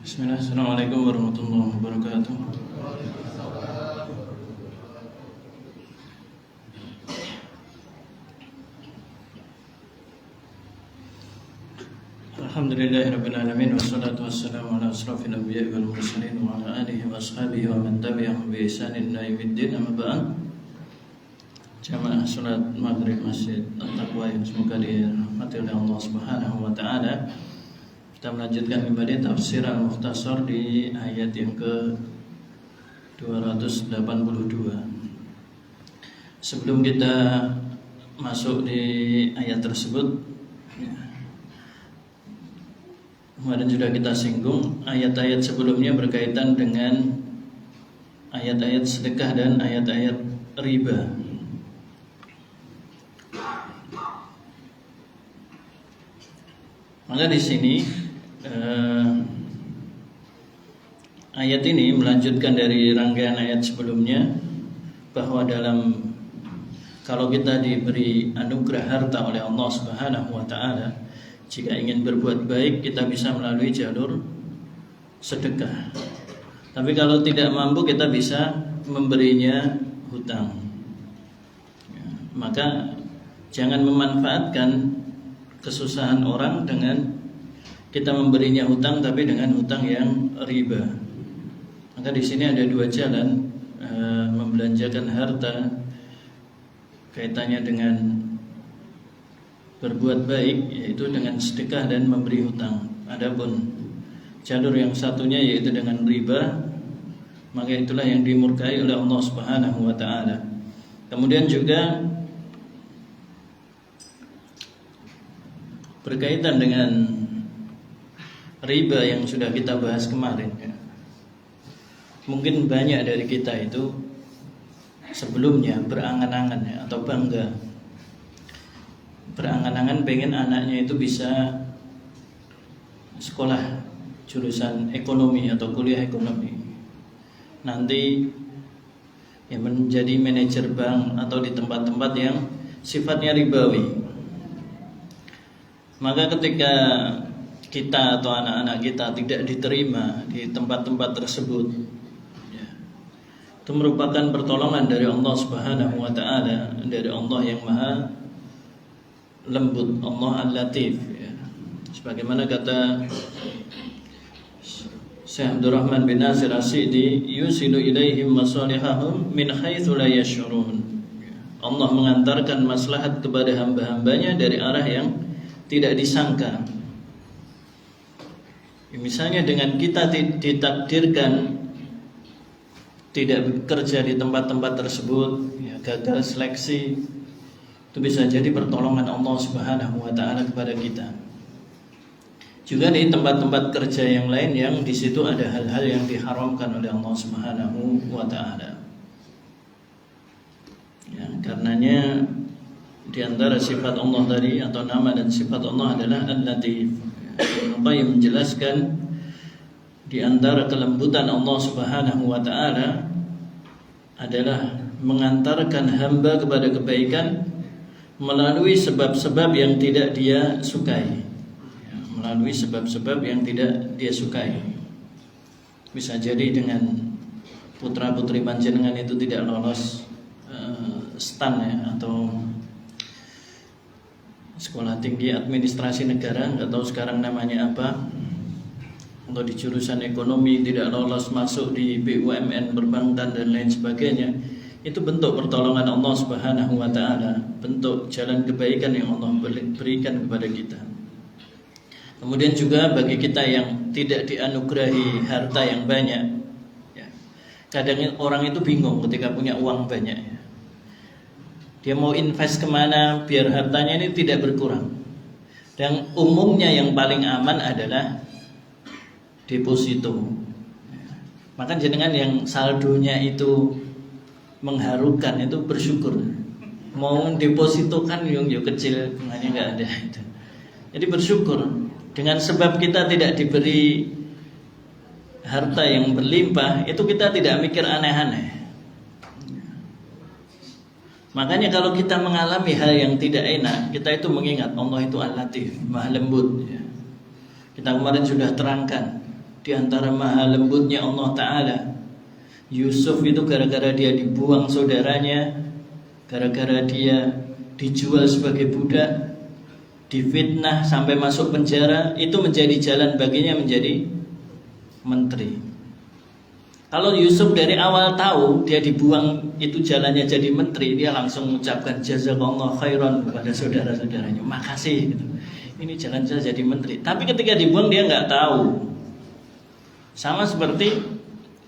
Bismillah, Assalamualaikum warahmatullahi wabarakatuh. Alhamdulillahirabbil alamin wassalatu wassalamu ala asrofil anbiya'i wal mursalin wa ala alihi wa ashabihi wa man tabi'ahum bi ihsanin ila yaumiddin. Amma ba'd. Jamaah salat maghrib Masjid At-Taqwa yang semoga dirahmati oleh Allah Subhanahu wa taala. Kita melanjutkan kembali tafsir Al-Mukhtasar di ayat yang ke-282. Sebelum kita masuk di ayat tersebut, kemarin sudah kita singgung, ayat-ayat sebelumnya berkaitan dengan ayat-ayat sedekah dan ayat-ayat riba. Maka di sini ayat ini melanjutkan dari rangkaian ayat sebelumnya, bahwa kalau kita diberi anugerah harta oleh Allah Subhanahu wa taala, jika ingin berbuat baik kita bisa melalui jalur sedekah. Tapi kalau tidak mampu kita bisa memberinya hutang. Maka jangan memanfaatkan kesusahan orang dengan kita memberinya hutang, tapi dengan hutang yang riba. Maka di sini ada dua jalan membelanjakan harta, kaitannya dengan berbuat baik, yaitu dengan sedekah dan memberi hutang. Adapun jalur yang satunya yaitu dengan riba, maka itulah yang dimurkai oleh Allah Subhanahu wa taala. Kemudian juga berkaitan dengan riba yang sudah kita bahas kemarin, ya. Mungkin banyak dari kita itu sebelumnya berangan-angan, ya, atau bangga, berangan-angan pengen anaknya itu bisa sekolah jurusan ekonomi atau kuliah ekonomi, nanti ya menjadi manajer bank atau di tempat-tempat yang sifatnya ribawi. Maka ketika kita atau anak-anak kita tidak diterima di tempat-tempat tersebut, ya, itu merupakan pertolongan dari Allah Subhanahu wa taala, dari Allah yang Maha Lembut, Allah Al-Latif, ya. Sebagaimana kata Syekh Abdurrahman bin Nasir As-Sa'di, yusilu ilaihim masalihahum min haitsu la yash'urun. Allah mengantarkan maslahat kepada hamba-hambanya dari arah yang tidak disangka. Misalnya dengan kita ditakdirkan tidak bekerja di tempat-tempat tersebut, ya, gagal seleksi, itu bisa jadi pertolongan Allah Subhanahu wa taala kepada kita. Juga di tempat-tempat kerja yang lain yang di situ ada hal-hal yang diharamkan oleh Allah Subhanahu wa taala. Ya, karenanya di antara sifat Allah tadi atau nama dan sifat Allah adalah Al-Latif. Ibnu Qayyim menjelaskan di antara kelembutan Allah Subhanahu wa taala adalah mengantarkan hamba kepada kebaikan melalui sebab-sebab yang tidak dia sukai. Melalui sebab-sebab yang tidak dia sukai. Bisa jadi dengan putra-putri panjenengan itu tidak lolos STAN, ya, atau Sekolah Tinggi Administrasi Negara, nggak tahu sekarang namanya apa, atau di jurusan ekonomi tidak lolos masuk di BUMN, perbankan dan lain sebagainya. Itu bentuk pertolongan Allah Subhanahu wa taala, bentuk jalan kebaikan yang Allah berikan kepada kita. Kemudian juga bagi kita yang tidak dianugerahi harta yang banyak, ya, kadang orang itu bingung ketika punya uang banyak, ya. Dia mau invest kemana biar hartanya ini tidak berkurang. Dan umumnya yang paling aman adalah deposito. Maka jenengan yang saldonya itu mengharukan itu bersyukur. mau depositokan yang kecil, bunganya nggak ada itu. Jadi bersyukur dengan sebab kita tidak diberi harta yang berlimpah, itu kita tidak mikir aneh-aneh. Makanya kalau kita mengalami hal yang tidak enak, kita itu mengingat Allah itu Al-Latif, Maha Lembut. Kita kemarin sudah terangkan di antara Maha Lembutnya Allah Ta'ala, Yusuf itu gara-gara dia dibuang saudaranya, gara-gara dia dijual sebagai budak, difitnah sampai masuk penjara, itu menjadi jalan baginya menjadi menteri. Kalau Yusuf dari awal tahu dia dibuang itu jalannya jadi menteri, dia langsung mengucapkan jazakallahu khairan kepada saudara-saudaranya, makasih gitu. Ini jalan saya jadi menteri. Tapi ketika dibuang dia nggak tahu. Sama seperti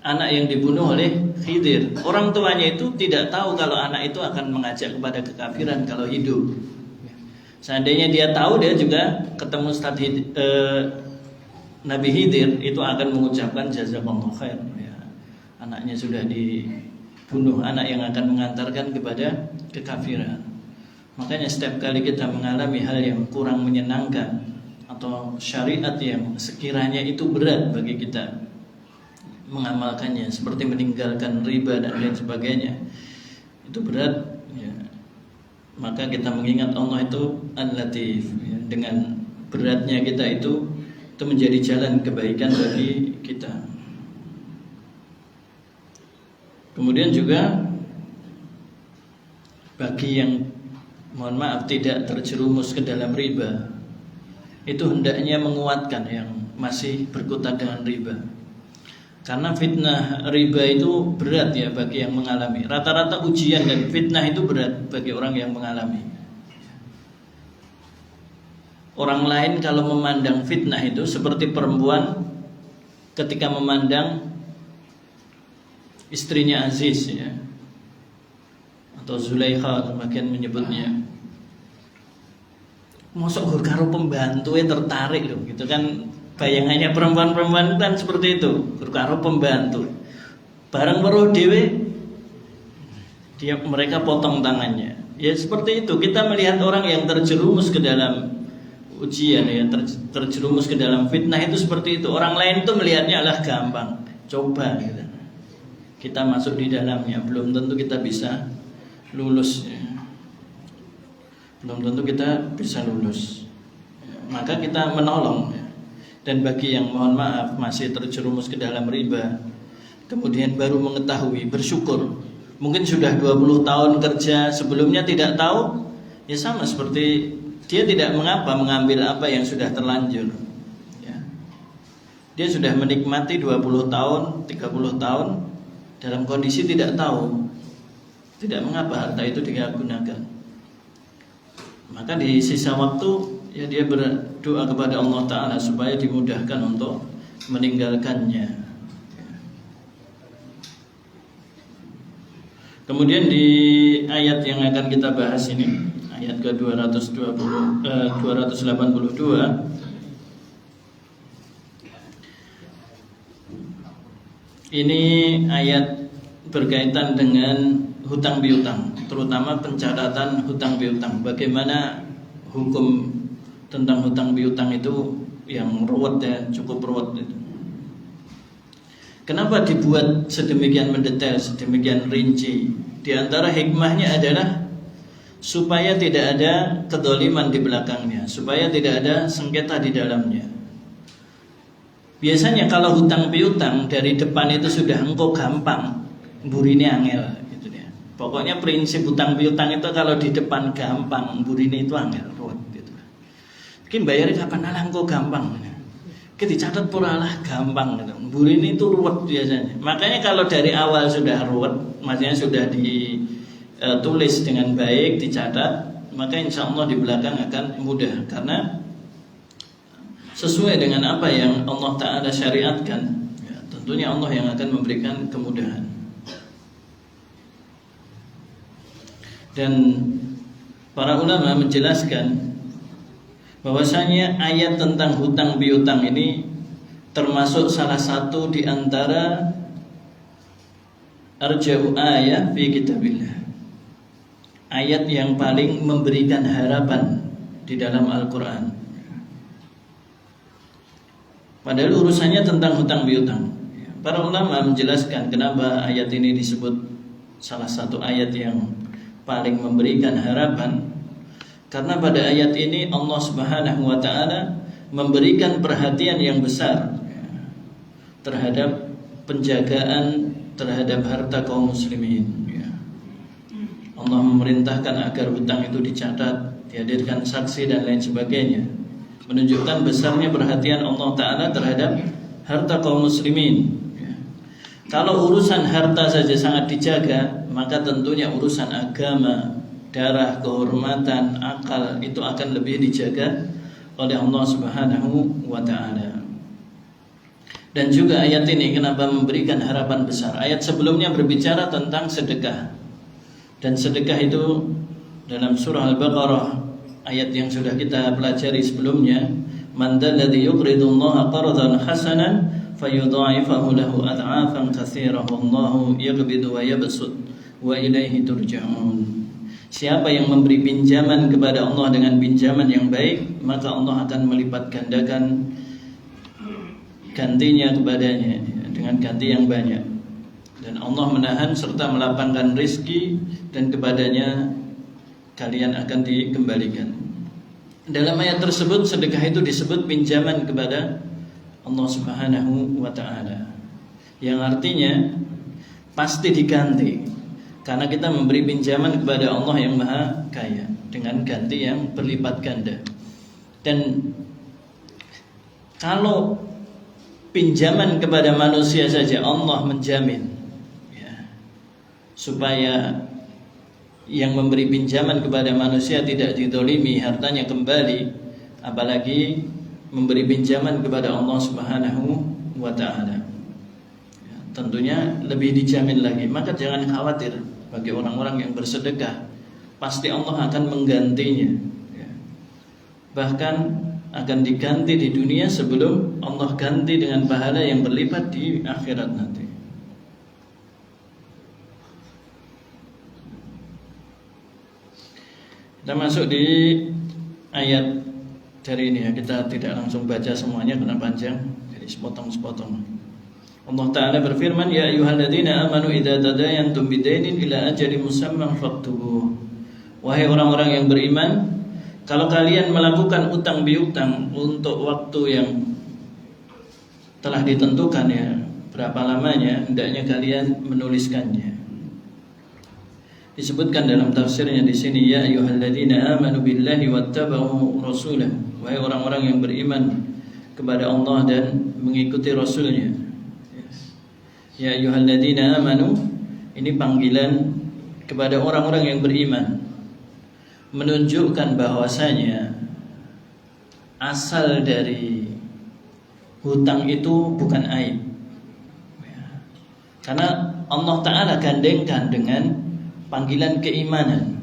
anak yang dibunuh oleh Khidir. Orang tuanya itu tidak tahu kalau anak itu akan mengajak kepada kekafiran kalau hidup. Seandainya dia tahu, dia juga ketemu Nabi Khidir, itu akan mengucapkan jazakallahu khair. Anaknya sudah dibunuh, anak yang akan mengantarkan kepada kekafiran. Makanya setiap kali kita mengalami hal yang kurang menyenangkan atau syariat yang sekiranya itu berat bagi kita mengamalkannya, seperti meninggalkan riba dan lain sebagainya, itu berat ya. Maka kita mengingat Allah itu Al-Latif ya. Dengan beratnya kita itu menjadi jalan kebaikan bagi kita. Kemudian juga bagi yang mohon maaf tidak terjerumus ke dalam riba, itu hendaknya menguatkan yang masih berkutat dengan riba. Karena fitnah riba itu berat ya bagi yang mengalami. Rata-rata ujian dan fitnah itu berat bagi orang yang mengalami. Orang lain kalau memandang fitnah itu seperti perempuan ketika memandang istrinya Aziz ya, atau Zulaikha sebagian menyebutnya. Mosok gur karo pembantu tertarik loh, gitu kan. Bayangannya perempuan-perempuan kan seperti itu, gur karo pembantu. Barang weruh dhewe mereka potong tangannya. Ya seperti itu, kita melihat orang yang terjerumus ke dalam ujian ya, terjerumus ke dalam fitnah itu seperti itu. Orang lain itu melihatnya adalah gampang. Coba gitu. Kita masuk di dalamnya, belum tentu kita bisa lulus ya. Belum tentu kita bisa lulus ya. Maka kita menolong ya. Dan bagi yang mohon maaf masih terjerumus ke dalam riba, kemudian baru mengetahui, bersyukur. Mungkin sudah 20 tahun kerja, sebelumnya tidak tahu, ya sama seperti dia tidak mengapa mengambil apa yang sudah terlanjur ya. Dia sudah menikmati 20 tahun, 30 tahun dalam kondisi tidak tahu, tidak mengapa harta itu digunakan. Maka di sisa waktu ya dia berdoa kepada Allah Ta'ala supaya dimudahkan untuk meninggalkannya. Kemudian di ayat yang akan kita bahas ini, ayat ke 282, ini ayat berkaitan dengan hutang piutang, terutama pencatatan hutang piutang. Bagaimana hukum tentang hutang piutang itu yang ruwet ya, cukup ruwet itu. Kenapa dibuat sedemikian mendetail, sedemikian rinci? Di antara hikmahnya adalah supaya tidak ada kedzaliman di belakangnya, supaya tidak ada sengketa di dalamnya. Biasanya kalau hutang piutang dari depan itu sudah engkau gampang, burine angel gitu ya. Pokoknya prinsip hutang piutang itu kalau di depan gampang, burine itu angel, ruwet gitu. Mungkin bayarnya kapan alah engkau gampang. Kita dicatat puralah gampang gitu. Burine itu ruwet biasanya. Makanya kalau dari awal sudah ruwet, maksudnya sudah ditulis dengan baik, dicatat, maka insya Allah di belakang akan mudah. Karena sesuai dengan apa yang Allah Ta'ala syariatkan ya, tentunya Allah yang akan memberikan kemudahan. Dan para ulama menjelaskan bahwasanya ayat tentang hutang piutang ini termasuk salah satu di antara arja'u ayat fi kitabillah, ayat yang paling memberikan harapan di dalam Al-Quran. Padahal urusannya tentang hutang piutang. Para ulama menjelaskan kenapa ayat ini disebut salah satu ayat yang paling memberikan harapan. Karena pada ayat ini Allah Subhanahu wa ta'ala memberikan perhatian yang besar terhadap penjagaan terhadap harta kaum muslimin. Allah memerintahkan agar hutang itu dicatat, dihadirkan saksi dan lain sebagainya, menunjukkan besarnya perhatian Allah Ta'ala terhadap harta kaum muslimin. Kalau urusan harta saja sangat dijaga, maka tentunya urusan agama, darah, kehormatan, akal itu akan lebih dijaga oleh Allah Subhanahu wa ta'ala. Dan juga ayat ini kenapa memberikan harapan besar? Ayat sebelumnya berbicara tentang sedekah. Dan sedekah itu dalam surah Al-Baqarah, ayat yang sudah kita pelajari sebelumnya, man dzalladzi yuqridullaha qardan hasanan fayudha'ifahu lahu ad'afan katsirah wallahu yaqbidu wa yabsut wa ilaihi turja'un. Siapa yang memberi pinjaman kepada Allah dengan pinjaman yang baik, maka Allah akan melipat gandakan gantinya kepadanya dengan ganti yang banyak. Dan Allah menahan serta melapangkan rizki, dan kepadanya kalian akan dikembalikan. Dalam ayat tersebut sedekah itu disebut pinjaman kepada Allah Subhanahu wa ta'ala, yang artinya pasti diganti, karena kita memberi pinjaman kepada Allah yang maha kaya dengan ganti yang berlipat ganda. Dan kalau pinjaman kepada manusia saja Allah menjamin supaya yang memberi pinjaman kepada manusia tidak didolimi, hartanya kembali, apalagi memberi pinjaman kepada Allah Subhanahu wa ta'ala. Tentunya lebih dijamin lagi. Maka jangan khawatir bagi orang-orang yang bersedekah, pasti Allah akan menggantinya, bahkan akan diganti di dunia sebelum Allah ganti dengan pahala yang berlipat di akhirat nanti. Kita masuk di ayat dari ini ya. Kita tidak langsung baca semuanya karena panjang, jadi sepotong-sepotong. Allah Ta'ala berfirman, ya ayyuhalladzina amanu idza tadayantum bidainin ila ajalin musamman faktubuh. Wahai orang-orang yang beriman, kalau kalian melakukan utang piutang untuk waktu yang telah ditentukan, ya berapa lamanya, hendaknya kalian menuliskannya. Disebutkan dalam tafsirnya di sini, ya ayyuhalladzina amanu billahi wattaba'u rasulah. Wahai orang-orang yang beriman kepada Allah dan mengikuti Rasulnya. Ya ayyuhalladzina amanu, ini panggilan kepada orang-orang yang beriman, menunjukkan bahwasanya asal dari hutang itu bukan aib, karena Allah Ta'ala gandengkan dengan panggilan keimanan.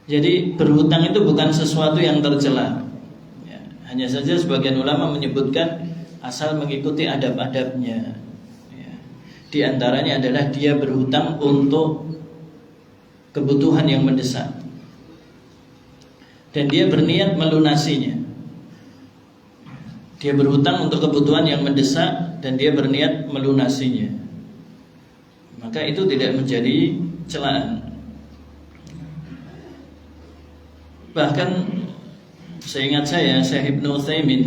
Jadi berhutang itu bukan sesuatu yang tercela. Hanya saja sebagian ulama menyebutkan asal mengikuti adab-adabnya. Di antaranya adalah dia berhutang untuk kebutuhan yang mendesak, dan dia berniat melunasinya. Dia berhutang untuk kebutuhan yang mendesak dan dia berniat melunasinya, maka itu tidak menjadi celaan. Bahkan seingat saya, Syekh Ibnu Utsaimin,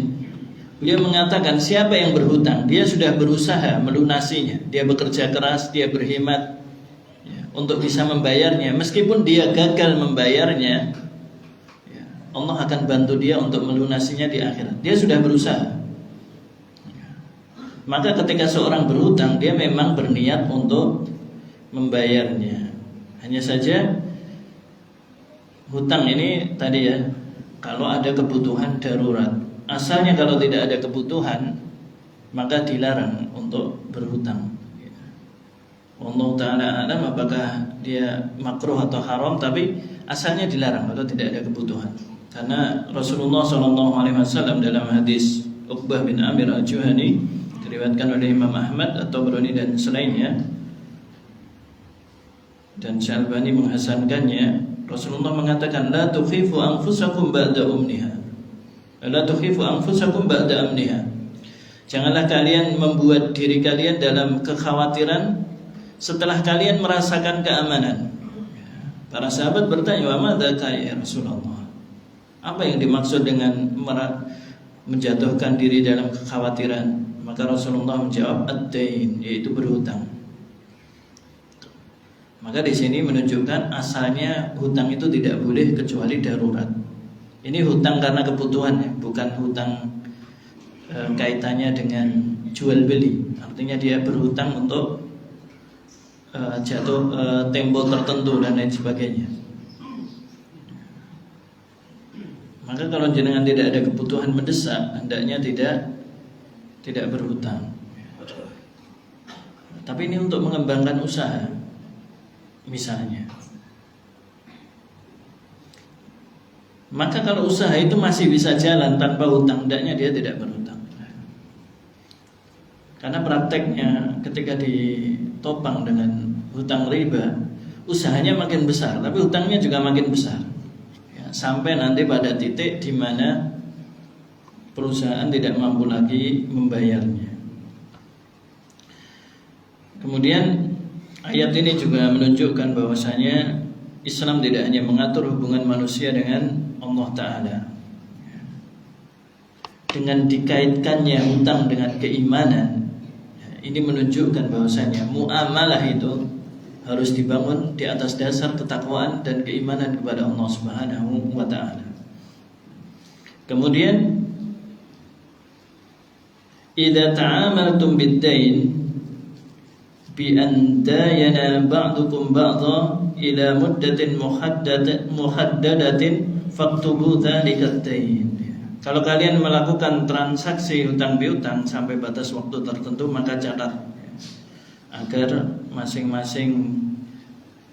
beliau mengatakan siapa yang berhutang, dia sudah berusaha melunasinya, dia bekerja keras, dia berhemat untuk bisa membayarnya. Meskipun dia gagal membayarnya, Allah akan bantu dia untuk melunasinya di akhirat. Dia sudah berusaha. Maka ketika seorang berhutang, dia memang berniat untuk membayarnya. Hanya saja hutang ini tadi ya, kalau ada kebutuhan darurat. Asalnya kalau tidak ada kebutuhan, maka dilarang untuk berhutang. Allah Ta'ala alam apakah dia makruh atau haram, tapi asalnya dilarang kalau tidak ada kebutuhan. Karena Rasulullah SAW dalam hadis Uqbah bin Amir al-Juhani, diriwayatkan oleh Imam Ahmad atau Tabrani dan selainnya, dan Syalbani menghasankannya, Rasulullah mengatakan la tukhifu anfusakum ba'da umniha. La tukhifu anfusakum ba'da amniha. Janganlah kalian membuat diri kalian dalam kekhawatiran setelah kalian merasakan keamanan. Para sahabat bertanya, "Wa madzaka ya Rasulullah?" Apa yang dimaksud dengan menjatuhkan diri dalam kekhawatiran? Maka Rasulullah menjawab, ad-dain, yaitu berhutang. Maka di sini menunjukkan asalnya hutang itu tidak boleh kecuali darurat. Ini hutang karena kebutuhan ya, bukan hutang kaitannya dengan jual beli. Artinya dia berhutang untuk jatuh tempo tertentu dan lain sebagainya. Maka kalau jenengan tidak ada kebutuhan mendesak, hendaknya tidak berhutang. Tapi ini untuk mengembangkan usaha, misalnya. Maka kalau usaha itu masih bisa jalan tanpa hutang, hendaknya dia tidak berhutang. Karena prakteknya ketika ditopang dengan hutang riba, usahanya makin besar, tapi hutangnya juga makin besar. Ya, sampai nanti pada titik di mana perusahaan tidak mampu lagi membayarnya. Kemudian ayat ini juga menunjukkan bahwasanya Islam tidak hanya mengatur hubungan manusia dengan Allah Ta'ala. Dengan dikaitkannya hutang dengan keimanan, ini menunjukkan bahwasanya muamalah itu harus dibangun di atas dasar ketakwaan dan keimanan kepada Allah Subhanahu wa Ta'ala. Kemudian idza ta'amaltum bid-dain bi an dayana ba'dukum ba'dha ila muddatin muhaddadatin faktubu dzalika ad-dain. Kalau kalian melakukan transaksi hutang piutang sampai batas waktu tertentu, maka catat agar masing-masing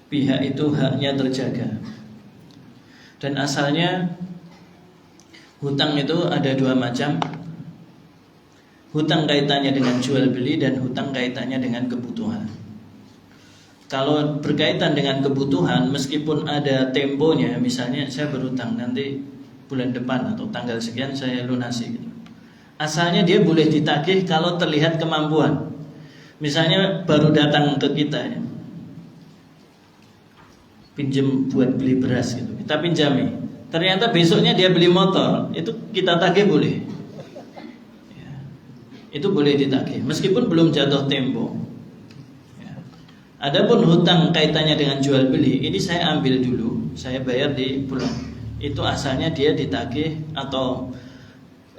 pihak itu haknya terjaga. Dan asalnya hutang itu ada dua macam. Hutang kaitannya dengan jual beli dan hutang kaitannya dengan kebutuhan. Kalau berkaitan dengan kebutuhan, meskipun ada temponya, misalnya saya berhutang nanti bulan depan atau tanggal sekian saya lunasi gitu. Asalnya dia boleh ditagih kalau terlihat kemampuan. Misalnya baru datang ke kita ya, pinjam buat beli beras gitu, kita pinjami. Ternyata besoknya dia beli motor, itu kita tagih boleh. Itu boleh ditagih meskipun belum jatuh tempo. Adapun hutang kaitannya dengan jual beli, ini saya ambil dulu, saya bayar di bulan. Itu asalnya dia ditagih atau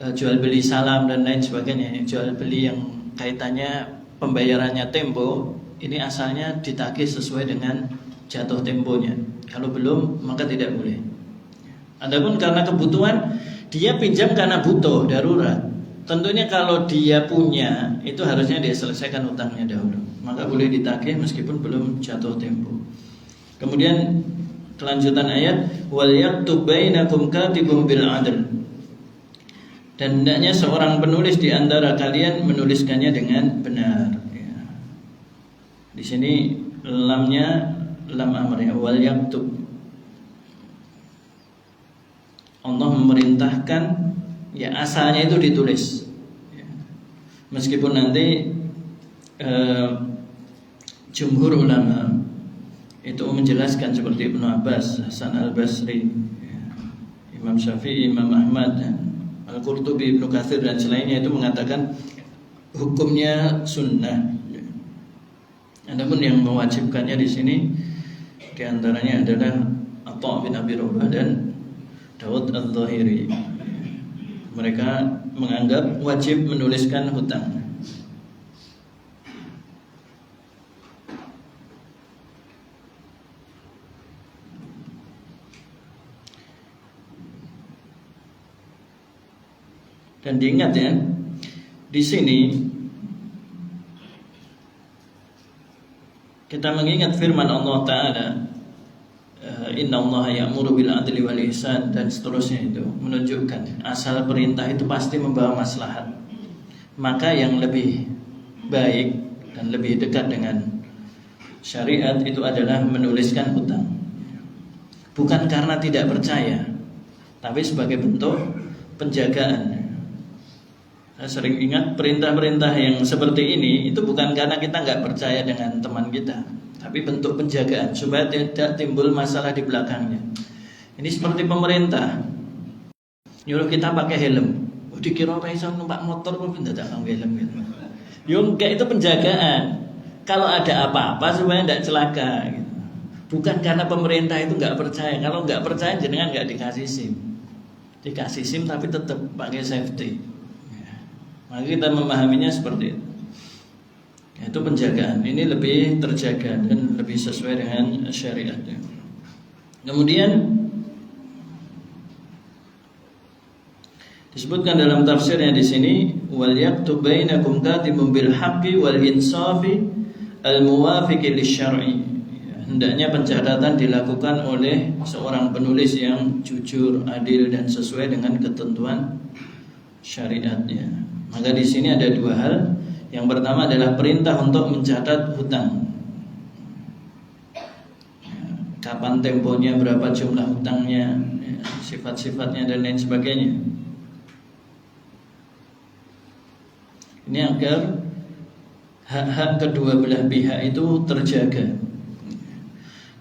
jual beli salam dan lain sebagainya. Jual beli yang kaitannya pembayarannya tempo, ini asalnya ditagih sesuai dengan jatuh temponya. Kalau belum maka tidak boleh. Adapun karena kebutuhan, dia pinjam karena butuh, darurat. Tentunya kalau dia punya, itu harusnya dia selesaikan hutangnya dahulu. Maka boleh ditagih meskipun belum jatuh tempo. Kemudian kelanjutan ayat, wal yaktub bainakum katibun bil adl. Dan hendaknya seorang penulis di antara kalian menuliskannya dengan benar. Ya. Di sini lamnya lam amrnya, wal yaktub. Allah memerintahkan, ya asalnya itu ditulis. Ya. Meskipun nanti jumhur ulama itu menjelaskan seperti Ibnu Abbas, Hasan al-Basri, ya, Imam Syafi'i, Imam Ahmad, Al-Qurtubi, Ibnu Katsir dan selainnya itu mengatakan hukumnya sunnah. Ya. Adapun yang mewajibkannya di sini diantaranya adalah Atha bin Abi Rabah dan Dawud al-Zahiri. Mereka menganggap wajib menuliskan hutang. Dan diingat ya, di sini kita mengingat firman Allah Ta'ala, Inna Allah ya'muru bil adli wal ihsan, dan seterusnya, itu menunjukkan asal perintah itu pasti membawa maslahat. Maka yang lebih baik dan lebih dekat dengan syariat itu adalah menuliskan hutang. bukan karena tidak percaya, tapi sebagai bentuk penjagaan. Saya sering ingat perintah-perintah yang seperti ini itu bukan karena kita nggak percaya dengan teman kita, tapi bentuk penjagaan supaya tidak timbul masalah di belakangnya. Ini seperti pemerintah nyuruh kita pakai helm. Dikira orang iso numpak motor kok tidak pakai helm gitu. Yo enggak, itu penjagaan. Kalau ada apa-apa supaya tidak celaka gitu. Bukan karena pemerintah itu nggak percaya. Kalau nggak percaya jenengan nggak dikasih SIM. Dikasih SIM tapi tetap pakai safety. Maka kita memahaminya seperti itu. Itu penjagaan. Ini lebih terjaga dan lebih sesuai dengan syariatnya. Kemudian disebutkan dalam tafsirnya di sini, wal yaktub bainakum katibun bil haqqi wal insafi al muwafiqi lisyar'i. Hendaknya pencatatan dilakukan oleh seorang penulis yang jujur, adil dan sesuai dengan ketentuan syariatnya. Maka di sini ada dua hal. Yang pertama adalah perintah untuk mencatat hutang. Kapan temponya, berapa jumlah hutangnya, sifat-sifatnya dan lain sebagainya. Ini agar hak-hak kedua belah pihak itu terjaga.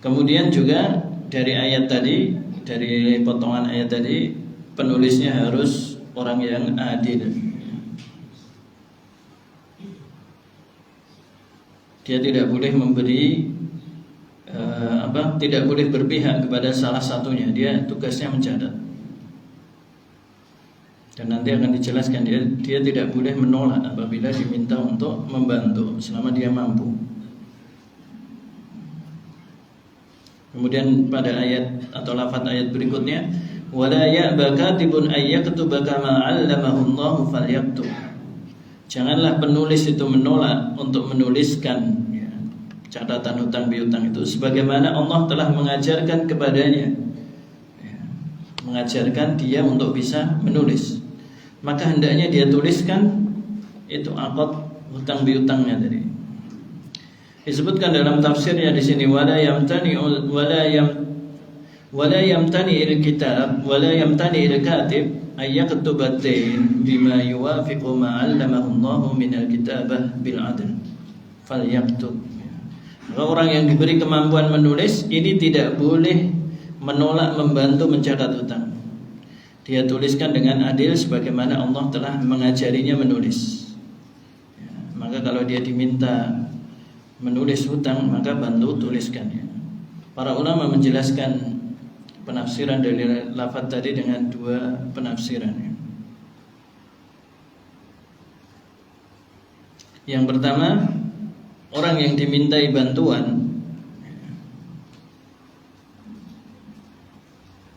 Kemudian juga dari ayat tadi, dari potongan ayat tadi, penulisnya harus orang yang adil. Dia tidak boleh memberi tidak boleh berpihak kepada salah satunya. Dia tugasnya mencatat. Dan nanti akan dijelaskan dia tidak boleh menolak apabila diminta untuk membantu selama dia mampu. Kemudian pada ayat atau lafaz ayat berikutnya, wala ya'ba katibun ay yaktuba kama 'allamahu Allahu falyaktub. Janganlah penulis itu menolak untuk menuliskan catatan hutang piutang itu sebagaimana Allah telah mengajarkan kepadanya, mengajarkan dia untuk bisa menulis. Maka hendaknya dia tuliskan itu akad hutang piutangnya tadi. Disebutkan dalam tafsirnya di sini, wala yamtani al-kitab wala yamtani al-katib ay yaktuba ad-dain bima yuwafiqu ma 'allamahu Allah min al-kitabah bil 'adl falyaktub. Orang yang diberi kemampuan menulis ini tidak boleh menolak membantu mencatat hutang. Dia tuliskan dengan adil sebagaimana Allah telah mengajarinya menulis. Maka kalau dia diminta menulis hutang, maka bantu tuliskan. Para ulama menjelaskan penafsiran dari lafaz tadi dengan dua penafsiran. Yang pertama, orang yang dimintai bantuan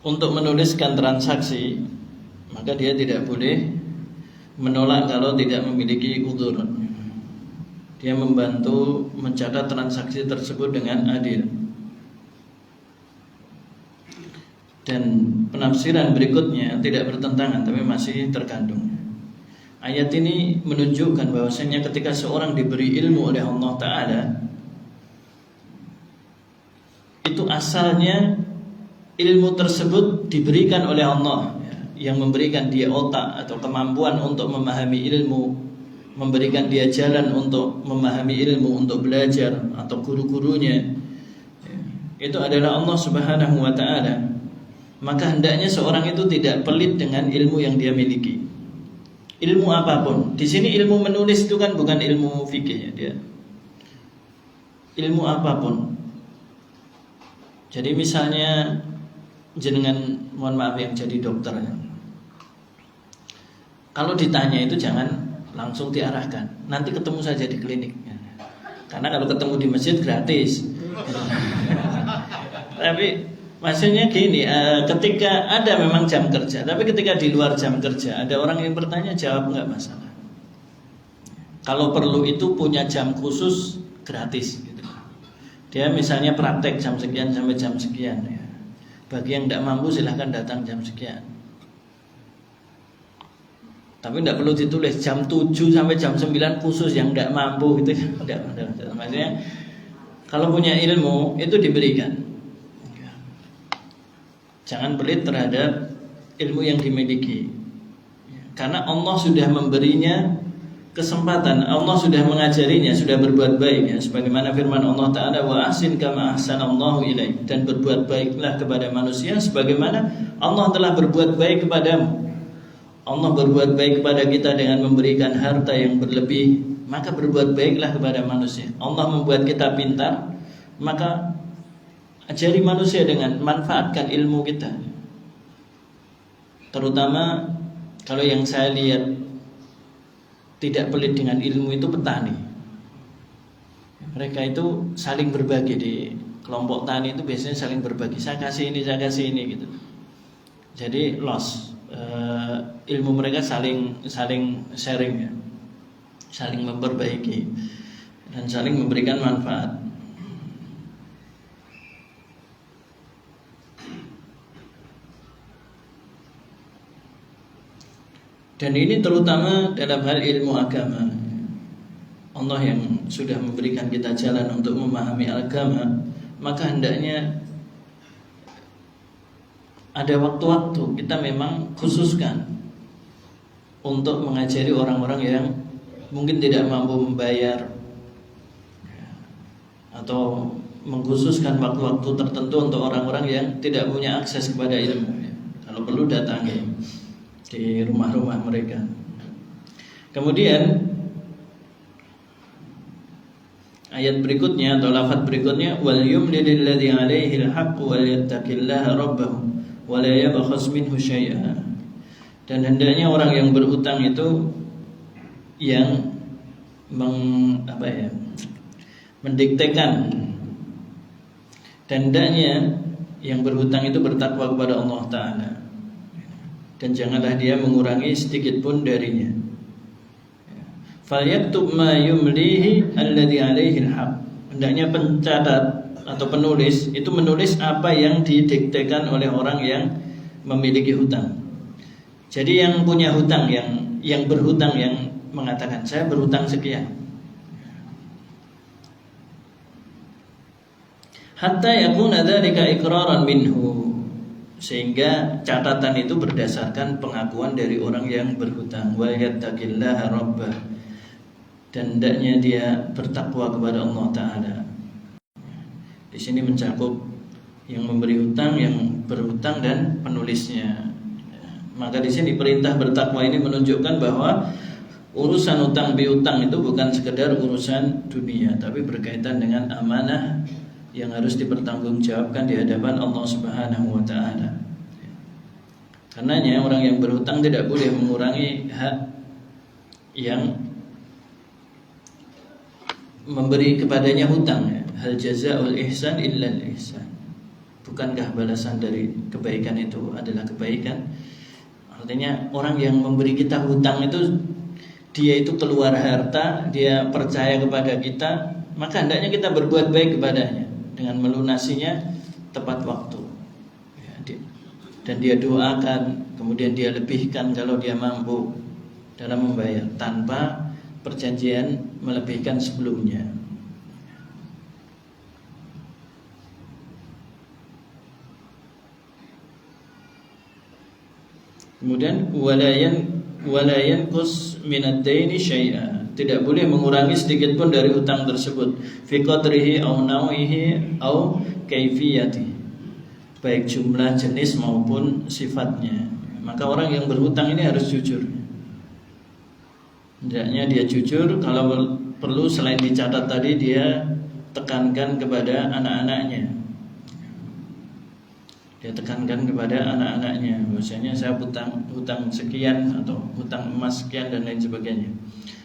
untuk menuliskan transaksi, maka dia tidak boleh menolak kalau tidak memiliki uzur. Dia membantu mencatat transaksi tersebut dengan adil. Dan penafsiran berikutnya tidak bertentangan tapi masih terkandung. Ayat ini menunjukkan bahwasanya ketika seorang diberi ilmu oleh Allah Ta'ala, itu asalnya ilmu tersebut diberikan oleh Allah, yang memberikan dia otak atau kemampuan untuk memahami ilmu, memberikan dia jalan untuk memahami ilmu, untuk belajar, atau guru-gurunya. Itu adalah Allah Subhanahu wa Ta'ala. Maka hendaknya seorang itu tidak pelit dengan ilmu yang dia miliki. Ilmu apapun. Di sini ilmu menulis itu kan bukan ilmu fikih ya, dia. Ilmu apapun. Jadi misalnya jenengan, mohon maaf yang jadi dokter ya. Kalau ditanya itu jangan langsung diarahkan. Nanti ketemu saja di klinik. Karena kalau ketemu di masjid gratis. Tapi maksudnya gini, ketika ada memang jam kerja, tapi ketika di luar jam kerja ada orang yang bertanya, jawab nggak masalah. Kalau perlu itu punya jam khusus gratis gitu. Dia misalnya praktek jam sekian sampai jam sekian ya. Bagi yang tidak mampu silahkan datang jam sekian. Tapi tidak perlu ditulis jam 7 sampai jam 9 khusus yang tidak mampu gitu. Tidak. Maksudnya kalau punya ilmu itu diberikan. Jangan pelit terhadap ilmu yang dimiliki. Karena Allah sudah memberinya kesempatan, Allah sudah mengajarinya, sudah berbuat baik ya. Sebagaimana firman Allah Ta'ala, wa ahsin kama ahsanallahu ilaik, dan berbuat baiklah kepada manusia sebagaimana Allah telah berbuat baik kepadamu. Allah berbuat baik kepada kita dengan memberikan harta yang berlebih, maka berbuat baiklah kepada manusia. Allah membuat kita pintar, maka ajari manusia dengan manfaatkan ilmu kita. Terutama kalau yang saya lihat tidak pelit dengan ilmu itu petani. Mereka itu saling berbagi di kelompok tani itu biasanya saling berbagi. Saya kasih ini gitu. Jadi ilmu mereka saling sharing ya. Saling memperbaiki dan saling memberikan manfaat. Dan ini terutama dalam hal ilmu agama. Allah yang sudah memberikan kita jalan untuk memahami agama, maka hendaknya ada waktu-waktu kita memang khususkan untuk mengajari orang-orang yang mungkin tidak mampu membayar, atau mengkhususkan waktu-waktu tertentu untuk orang-orang yang tidak punya akses kepada ilmu. Kalau perlu datangi di rumah-rumah mereka. Kemudian ayat berikutnya atau lafaz berikutnya, wal yumlil ladzi 'alaihi al-haqq wal yattaqillaha rabbahu wa la yabkhas minhu syai'a. Dan hendaknya orang yang berutang itu yang mendiktekan, dan hendaknya yang berhutang itu bertakwa kepada Allah Ta'ala, dan janganlah dia mengurangi sedikit pun darinya. Falyaktub ma yumlihi alladhi alaihi alhaq. Hendaknya pencatat atau penulis itu menulis apa yang didiktekan oleh orang yang memiliki hutang. Jadi yang punya hutang, yang berhutang, yang mengatakan saya berhutang sekian, hatta yakuna dzalika iqraran minhu, sehingga catatan itu berdasarkan pengakuan dari orang yang berhutang. Wa yattaqillaha rabbah, dan hendaknya dia bertakwa kepada Allah Ta'ala. Di sini mencakup yang memberi hutang, yang berhutang, dan penulisnya. Maka di sini perintah bertakwa ini menunjukkan bahwa urusan hutang piutang itu bukan sekedar urusan dunia, tapi berkaitan dengan amanah yang harus dipertanggungjawabkan di hadapan Allah Subhanahu wa Ta'ala. Karenanya orang yang berhutang tidak boleh mengurangi hak yang memberi kepadanya hutang. Hal jazaa'ul ihsan illa al-ihsan. Bukankah balasan dari kebaikan itu adalah kebaikan? Artinya orang yang memberi kita hutang itu, dia itu keluar harta, dia percaya kepada kita, maka hendaknya kita berbuat baik kepadanya dengan melunasinya tepat waktu, dan dia doakan, kemudian dia lebihkan kalau dia mampu dalam membayar, tanpa perjanjian melebihkan sebelumnya. Kemudian walayan kus minad-daini syai'a, tidak boleh mengurangi sedikit pun dari hutang tersebut, fi qadrihi au nawihi au kaifiyati, baik jumlah, jenis maupun sifatnya. Maka orang yang berhutang ini harus jujur. Hendaknya dia jujur. Kalau perlu selain dicatat tadi, dia tekankan kepada anak-anaknya. Dia tekankan kepada anak-anaknya, bahwasanya saya hutang sekian, atau hutang emas sekian, dan lain sebagainya.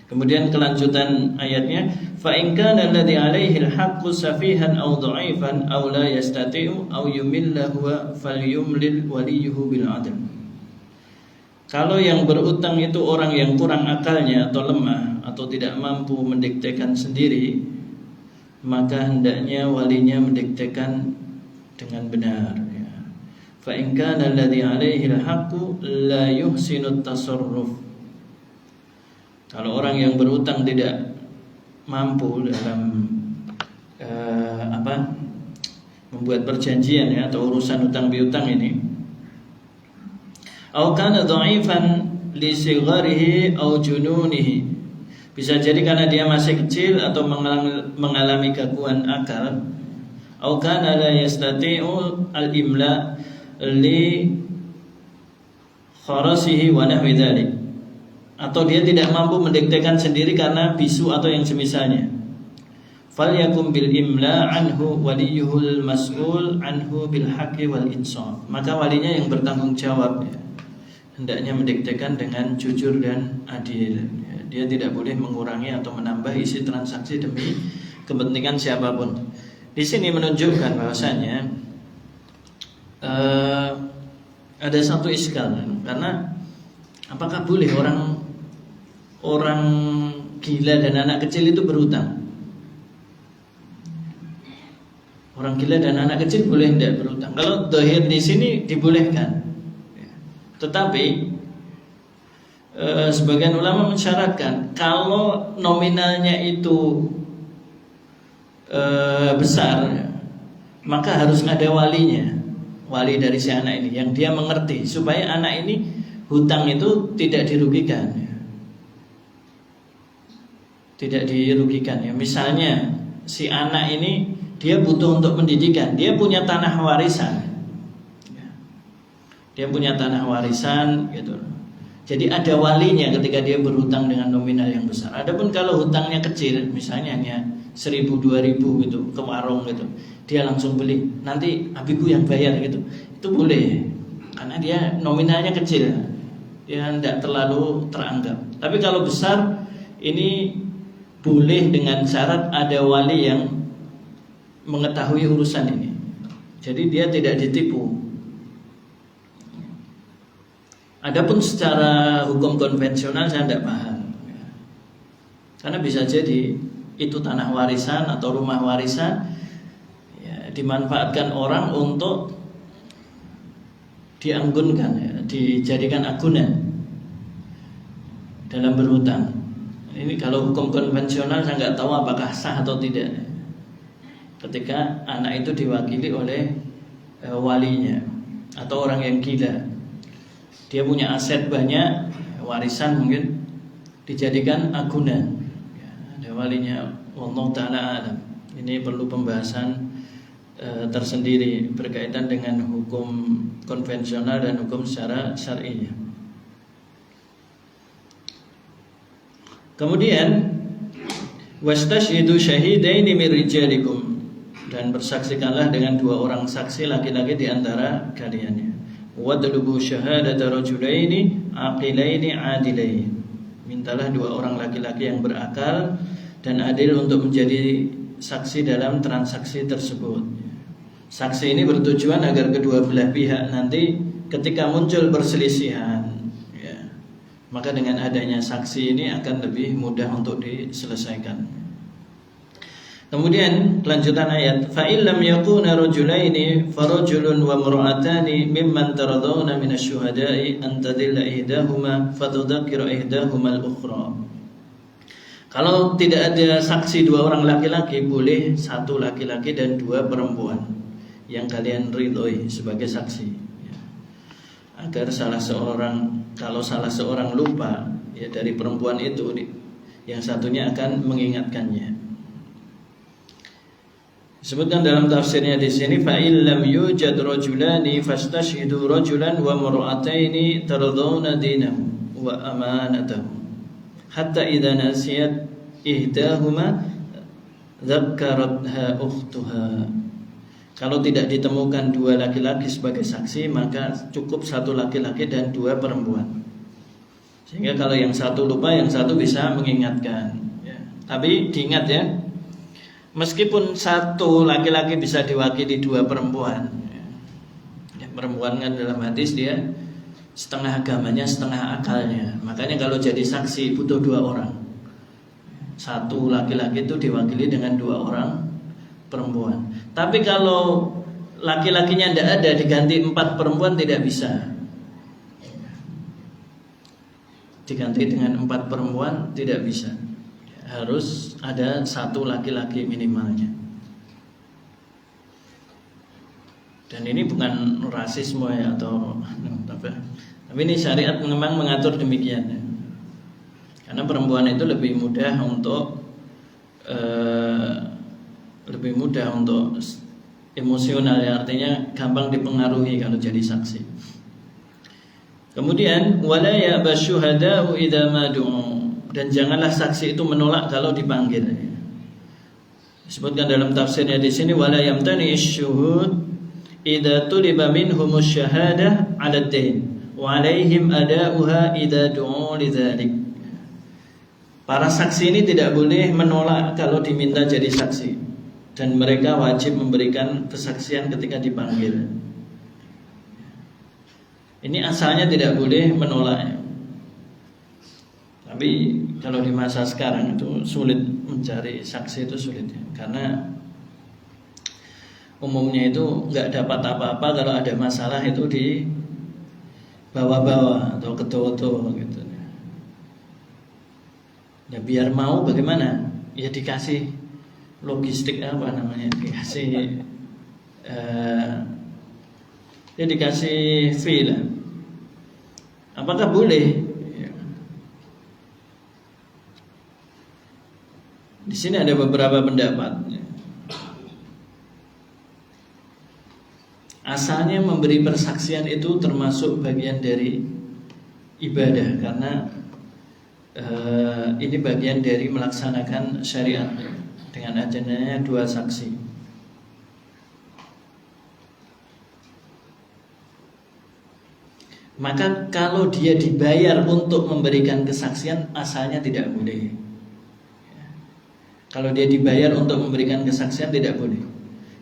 Kemudian kelanjutan ayatnya, fa in kana alladhi 'alaihi al-haqqu safihan aw dha'ifan aw la yastati'u aw yumilla huwa falyumlil waliyuhu bil 'adl. Kalau yang berutang itu orang yang kurang akalnya atau lemah atau tidak mampu mendiktekan sendiri, maka hendaknya walinya mendiktekan dengan benar. Fa in kana alladhi 'alaihi al-haqqu la yuhsinu at-tasarruf. Kalau orang yang berutang tidak mampu dalam membuat perjanjian, atau urusan hutang piutang ini, Au kana dha'ifan li sigharihi au jununihi. Bisa jadi karena dia masih kecil atau mengalami gangguan akal. Au kana la yastati'u al-imla li kharasihi wa nahwi dzalik. Atau dia tidak mampu mendiktekan sendiri karena bisu atau yang semisalnya. Falyakum bil imla anhu waliyuhul mas'ul anhu bil haqqi wal insaf. Maka walinya yang bertanggung jawab, ya, hendaknya mendiktekan dengan jujur dan adil. Dia tidak boleh mengurangi atau menambah isi transaksi demi kepentingan siapapun. Di sini menunjukkan bahwasanya ada satu iskal, karena apakah boleh orang gila dan anak kecil itu berhutang? Orang gila dan anak kecil boleh tidak berhutang? Kalau dhahir di sini dibolehkan. Tetapi sebagian ulama mensyaratkan kalau nominalnya itu besar, maka harus ada walinya, wali dari si anak ini yang dia mengerti, supaya anak ini hutang itu tidak dirugikan, tidak dirugikan. Ya, misalnya si anak ini dia butuh untuk pendidikan, dia punya tanah warisan. Dia punya tanah warisan gitu. Jadi ada walinya ketika dia berhutang dengan nominal yang besar. Adapun kalau hutangnya kecil, misalnya hanya 1.000 2.000 gitu ke warung gitu, dia langsung beli, nanti abiku yang bayar gitu. Itu boleh. Karena dia nominalnya kecil. Dia tidak terlalu teranggap. Tapi kalau besar, ini boleh dengan syarat ada wali yang mengetahui urusan ini. Jadi dia tidak ditipu. Adapun secara hukum konvensional saya tidak paham, karena bisa jadi itu tanah warisan atau rumah warisan, ya, dimanfaatkan orang untuk dianggunkan, ya, dijadikan agunan dalam berhutang. Ini kalau hukum konvensional saya nggak tahu apakah sah atau tidak, ketika anak itu diwakili oleh walinya atau orang yang gila. Dia punya aset banyak, warisan mungkin, dijadikan agunan, ya, ada walinya. Wallahu ta'ala alam. Ini perlu pembahasan tersendiri berkaitan dengan hukum konvensional dan hukum secara syar'i. Kemudian wastashhidu syahidaini min rijalikum, dan bersaksikanlah dengan 2 orang saksi laki-laki di antara kalian. Wadlubu syahadata rajulaini aqilaini adilain. Mintalah 2 orang laki-laki yang berakal dan adil untuk menjadi saksi dalam transaksi tersebut. Saksi ini bertujuan agar kedua belah pihak nanti ketika muncul perselisihan, ya, maka dengan adanya saksi ini akan lebih mudah untuk diselesaikan. Kemudian kelanjutan ayat, fa illam yakuna rajulaini farajulun wa mar'atani mimman taradawna minasy-syuhada'i an tadilla ihdahuma fatudzakkira ihdahuma al-ukhra. Kalau tidak ada saksi 2 orang laki-laki, boleh 1 laki-laki dan 2 perempuan yang kalian ridhoi sebagai saksi, ya. Agar kalau salah seorang lupa, ya, dari perempuan itu, yang satunya akan mengingatkannya. Disebutkan dalam tafsirnya di sini, fa illam yujad rajulani fastashhidu rajulan wa mar'ataini tardawna dinahu wa amanatahu hatta idza nasiyat ihdahuma dzakkaratha ukhtuha. Kalau tidak ditemukan 2 laki-laki sebagai saksi, maka cukup 1 laki-laki dan 2 perempuan. Sehingga kalau yang satu lupa, yang satu bisa mengingatkan, ya. Tapi diingat, ya, meskipun 1 laki-laki bisa diwakili 2 perempuan, ya, perempuan kan dalam hadis dia setengah agamanya, setengah akalnya. Makanya kalau jadi saksi butuh 2 orang. 1 laki-laki itu diwakili dengan 2 orang perempuan. Tapi kalau laki-lakinya tidak ada, diganti 4 perempuan, tidak bisa. Diganti dengan 4 perempuan tidak bisa. Harus ada 1 laki-laki minimalnya. Dan ini bukan rasisme, ya, atau Tapi ini syariat memang mengatur demikian ya. Karena perempuan itu lebih mudah untuk emosional ya, artinya gampang dipengaruhi kalau jadi saksi. Kemudian wala ya'ba syuhada'u idza ma du'u, dan janganlah saksi itu menolak kalau dipanggil. Disebutkan dalam tafsirnya di sini wala yamtani syuhud idza tuliba minhumus syahadah 'ala ad-dain wa 'alaihim ada'uha idza du'u lidzalik. Para saksi ini tidak boleh menolak kalau diminta jadi saksi, dan mereka wajib memberikan kesaksian ketika dipanggil. Ini asalnya tidak boleh menolak. Tapi kalau di masa sekarang itu sulit mencari saksi, itu sulit ya. Karena umumnya itu nggak dapat apa-apa kalau ada masalah itu di bawah-bawah atau ketua-ketua gitu. Ya biar mau bagaimana? Ya dikasih logistik apa namanya? Dikasih fee lah. Apakah boleh? Di sini ada beberapa pendapat. Asalnya memberi persaksian itu termasuk bagian dari ibadah, karena ini bagian dari melaksanakan syariat dengan adanya dua saksi. Maka kalau dia dibayar untuk memberikan kesaksian, asalnya tidak boleh. Kalau dia dibayar untuk memberikan kesaksian tidak boleh.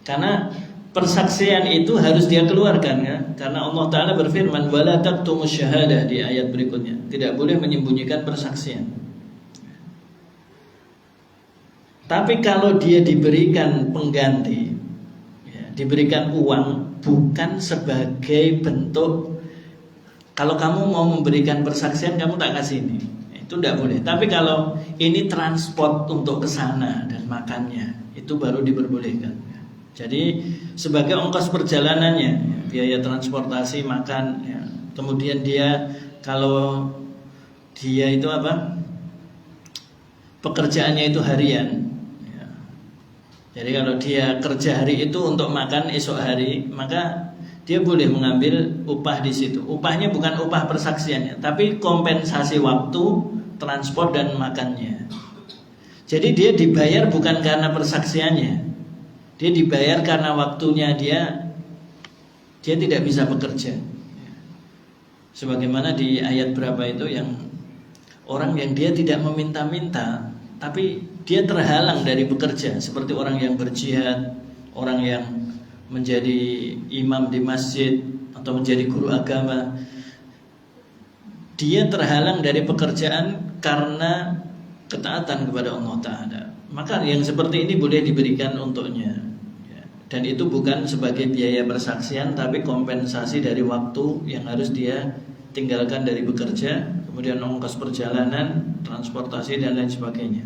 Karena persaksian itu harus dia keluarkan ya. Karena Allah Ta'ala berfirman wala taktumus syahadah di ayat berikutnya. Tidak boleh menyembunyikan persaksian. Tapi kalau dia diberikan pengganti ya, diberikan uang bukan sebagai bentuk, kalau kamu mau memberikan persaksian kamu tak kasih ini, itu tidak boleh. Tapi kalau ini transport untuk ke sana dan makannya, itu baru diperbolehkan. Jadi sebagai ongkos perjalanannya, biaya transportasi, makan ya. Kemudian dia kalau dia itu apa, pekerjaannya itu harian ya. Jadi kalau dia kerja hari itu untuk makan esok hari, maka dia boleh mengambil upah di situ. Upahnya bukan upah persaksiannya, tapi kompensasi waktu, transport dan makannya. Jadi dia dibayar bukan karena persaksiannya, dia dibayar karena waktunya dia tidak bisa bekerja. Sebagaimana di ayat berapa itu yang orang yang dia tidak meminta-minta, tapi dia terhalang dari bekerja, seperti orang yang berjihad, orang yang menjadi imam di masjid atau menjadi guru agama. Dia terhalang dari pekerjaan karena ketaatan kepada Allah Ta'ala. Maka yang seperti ini boleh diberikan untuknya ya. Dan itu bukan sebagai biaya persaksian, tapi kompensasi dari waktu yang harus dia tinggalkan dari bekerja, kemudian ongkos perjalanan, transportasi dan lain sebagainya.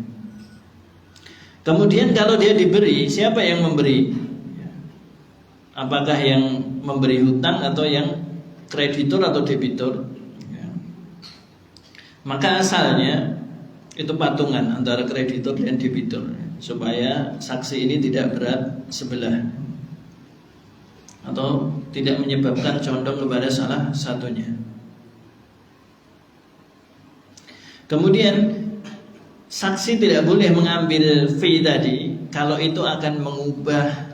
Kemudian kalau dia diberi, siapa yang memberi? Apakah yang memberi hutang atau yang kreditur atau debitur ya. Maka asalnya itu patungan antara kreditur dan debitur, supaya saksi ini tidak berat sebelah atau tidak menyebabkan condong kepada salah satunya. Kemudian saksi tidak boleh mengambil fee tadi kalau itu akan mengubah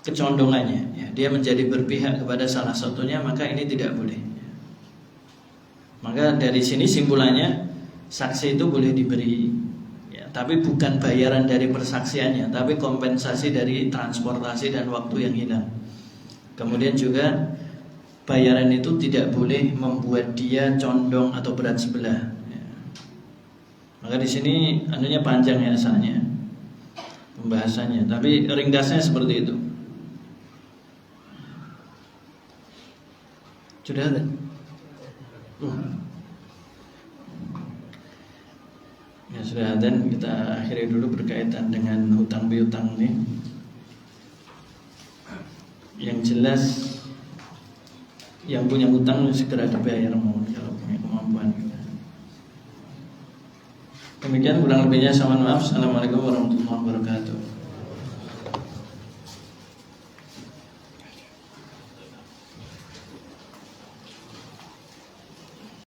kecondongannya ya, dia menjadi berpihak kepada salah satunya, maka ini tidak boleh. Maka dari sini simpulannya saksi itu boleh diberi ya, tapi bukan bayaran dari persaksiannya, tapi kompensasi dari transportasi dan waktu yang hilang. Kemudian juga bayaran itu tidak boleh membuat dia condong atau berat sebelah ya. Maka di sini anunya panjang ya asalnya pembahasannya, tapi ringkasnya seperti itu. Sudah ada? Ya sudah, dan kita akhiri dulu berkaitan dengan hutang piutang ini. Yang jelas yang punya hutang segera dibayar mohon kalau punya kemampuan. Demikian kurang lebihnya, saya mohon maaf. Assalamualaikum warahmatullahi wabarakatuh.